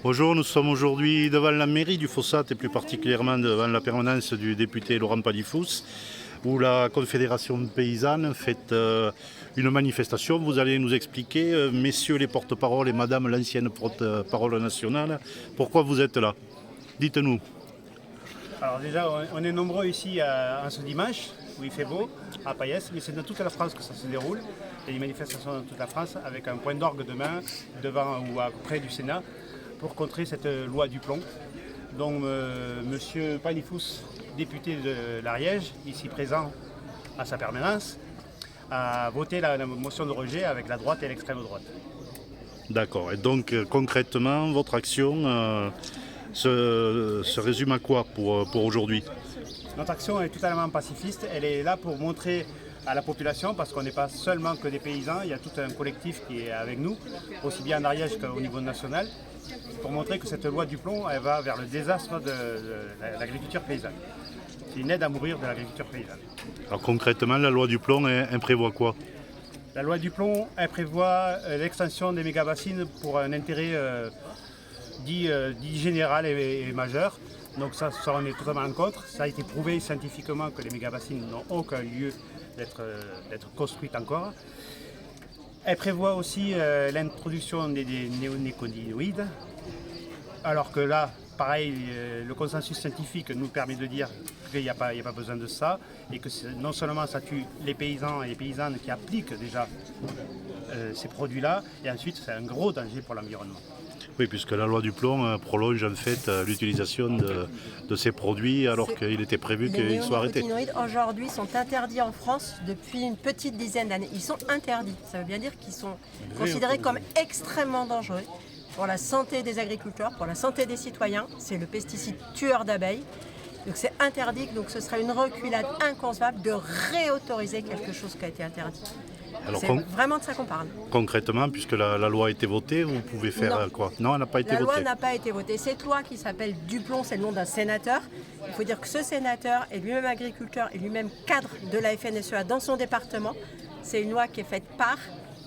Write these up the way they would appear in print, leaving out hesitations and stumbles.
Bonjour, nous sommes aujourd'hui devant la mairie du Fossat et plus particulièrement devant la permanence du député Laurent Panifous où la Confédération paysanne fait une manifestation. Vous allez nous expliquer, messieurs les porte-paroles et madame l'ancienne porte-parole nationale, pourquoi vous êtes là. Dites-nous. Alors déjà, on est nombreux ici en ce dimanche, où il fait beau, à Payès, mais c'est dans toute la France que ça se déroule. Il y a des manifestations dans toute la France, avec un point d'orgue demain, devant ou près du Sénat, pour contrer cette loi du plomb, dont M. Panifous, député de l'Ariège, ici présent à sa permanence, a voté la motion de rejet avec la droite et l'extrême droite. D'accord, et donc concrètement, votre action se résume à quoi pour aujourd'hui? Notre action est totalement pacifiste, elle est là pour montrer à la population, parce qu'on n'est pas seulement que des paysans, il y a tout un collectif qui est avec nous, aussi bien en Ariège qu'au niveau national, pour montrer que cette loi du plomb, elle va vers le désastre de l'agriculture paysanne. C'est une aide à mourir de l'agriculture paysanne. Alors concrètement, la loi du plomb, elle prévoit quoi? La loi du plomb, elle prévoit l'extension des méga-bassines pour un intérêt dit général et majeur. Donc ça, on est totalement en contre. Ça a été prouvé scientifiquement que les méga-bassines n'ont aucun lieu d'être construites encore. Elle prévoit aussi l'introduction des néonicotinoïdes, alors que là, pareil, le consensus scientifique nous permet de dire qu'il n'y a pas besoin de ça, et que non seulement ça tue les paysans et les paysannes qui appliquent déjà ces produits-là, et ensuite c'est un gros danger pour l'environnement. Oui, puisque la loi du plomb prolonge en fait l'utilisation de ces produits alors qu'il était prévu qu'ils soient arrêtés. Les néonicotinoïdes aujourd'hui sont interdits en France depuis une petite dizaine d'années. Ils sont interdits, ça veut bien dire qu'ils sont considérés comme extrêmement dangereux pour la santé des agriculteurs, pour la santé des citoyens. C'est le pesticide tueur d'abeilles. Donc c'est interdit, donc ce serait une reculade inconcevable de réautoriser quelque chose qui a été interdit. C'est vraiment de ça qu'on parle. Concrètement, puisque la loi a été votée, vous pouvez faire quoi? Non, elle n'a pas été votée. La loi n'a pas été votée. Cette loi qui s'appelle Duplon, c'est le nom d'un sénateur. Il faut dire que ce sénateur est lui-même agriculteur et lui-même cadre de la FNSEA dans son département. C'est une loi qui est faite par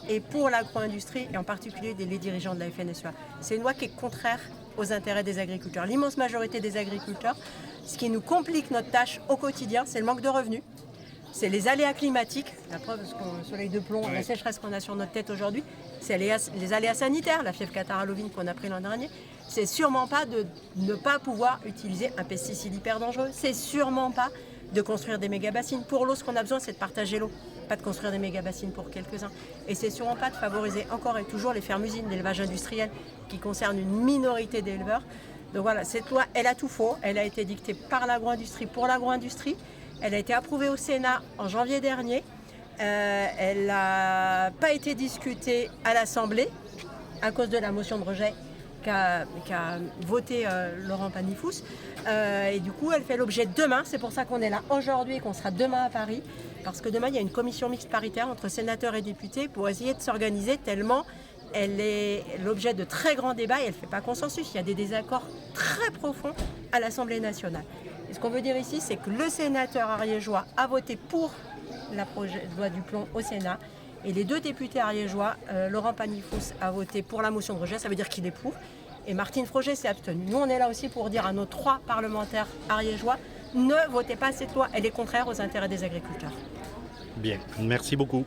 et pour l'agro-industrie et en particulier les dirigeants de la FNSEA. C'est une loi qui est contraire aux intérêts des agriculteurs. L'immense majorité des agriculteurs, ce qui nous complique notre tâche au quotidien, c'est le manque de revenus. C'est les aléas climatiques, la preuve, parce que le soleil de plomb, la sécheresse qu'on a sur notre tête aujourd'hui, c'est les aléas sanitaires, la fièvre catarrhalovine qu'on a pris l'an dernier. C'est sûrement pas de ne pas pouvoir utiliser un pesticide hyper dangereux. C'est sûrement pas de construire des méga-bassines. Pour l'eau, ce qu'on a besoin, c'est de partager l'eau, pas de construire des méga-bassines pour quelques-uns. Et c'est sûrement pas de favoriser encore et toujours les fermes-usines, l'élevage industriel, qui concerne une minorité d'éleveurs. Donc voilà, cette loi, elle a tout faux. Elle a été dictée par l'agro-industrie pour l'agro-industrie. Elle a été approuvée au Sénat en janvier dernier. Elle n'a pas été discutée à l'Assemblée à cause de la motion de rejet qu'a voté Laurent Panifous. Et du coup, elle fait l'objet demain. C'est pour ça qu'on est là aujourd'hui et qu'on sera demain à Paris. Parce que demain, il y a une commission mixte paritaire entre sénateurs et députés pour essayer de s'organiser tellement elle est l'objet de très grands débats et elle ne fait pas consensus. Il y a des désaccords très profonds à l'Assemblée nationale. Et ce qu'on veut dire ici, c'est que le sénateur ariégeois a voté pour la loi du plomb au Sénat et les deux députés ariégeois, Laurent Panifous a voté pour la motion de rejet, ça veut dire qu'il est pour, et Martine Froger s'est abstenue. Nous, on est là aussi pour dire à nos 3 parlementaires ariégeois, ne votez pas cette loi, elle est contraire aux intérêts des agriculteurs. Bien, merci beaucoup.